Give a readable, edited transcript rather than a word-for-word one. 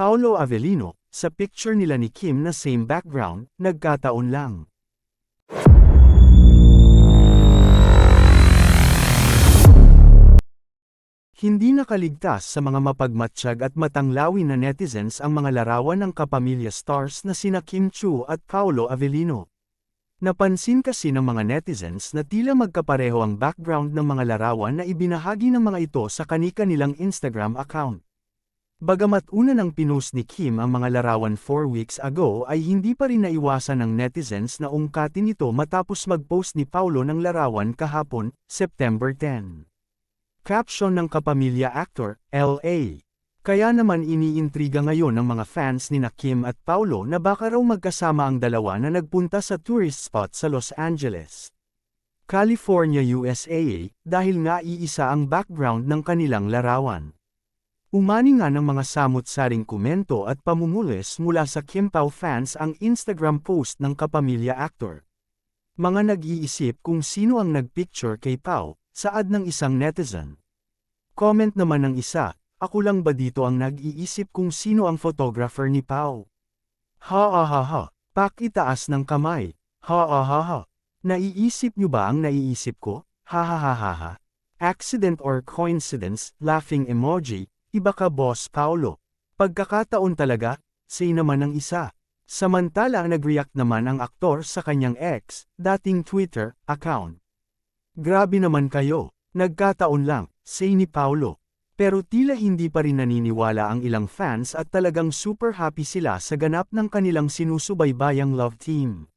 Paolo Avellino, sa picture nila ni Kim na same background, nagkataon lang. Hindi nakaligtas sa mga mapagmatsyag at matanglawin na netizens ang mga larawan ng kapamilya stars na sina Kim Chiu at Paolo Avellino. Napansin kasi ng mga netizens na tila magkapareho ang background ng mga larawan na ibinahagi ng mga ito sa kani-kanilang Instagram account. Bagamat una nang pinost ni Kim ang mga larawan 4 weeks ago ay hindi pa rin naiwasan ng netizens na ungkatin ito matapos mag-post ni Paolo ng larawan kahapon, September 10. Caption ng kapamilya actor, LA. Kaya naman iniintriga ngayon ng mga fans ni Kim at Paolo na baka raw magkasama ang dalawa na nagpunta sa tourist spot sa Los Angeles, California, USA, dahil nga iisa ang background ng kanilang larawan. Umani nga ng mga samut-saring komento at pamumulis mula sa Kim Pao fans ang Instagram post ng kapamilya actor. Mga nag-iisip kung sino ang nagpicture kay Pao, saad ng isang netizen. Comment naman ng isa, ako lang ba dito ang nag-iisip kung sino ang photographer ni Pao? Ha ha ha ha, pakitaas ng kamay, ha ha ha ha. Naiisip nyo ba ang naiisip ko? Ha ha ha ha ha. Accident or coincidence, laughing emoji, iba ka boss Paolo. Pagkakataon talaga, say naman ng isa. Samantala nag-react naman ang aktor sa kanyang ex, dating Twitter, account. Grabe naman kayo, nagkataon lang, say ni Paolo. Pero tila hindi pa rin naniniwala ang ilang fans at talagang super happy sila sa ganap ng kanilang sinusubaybayang love team.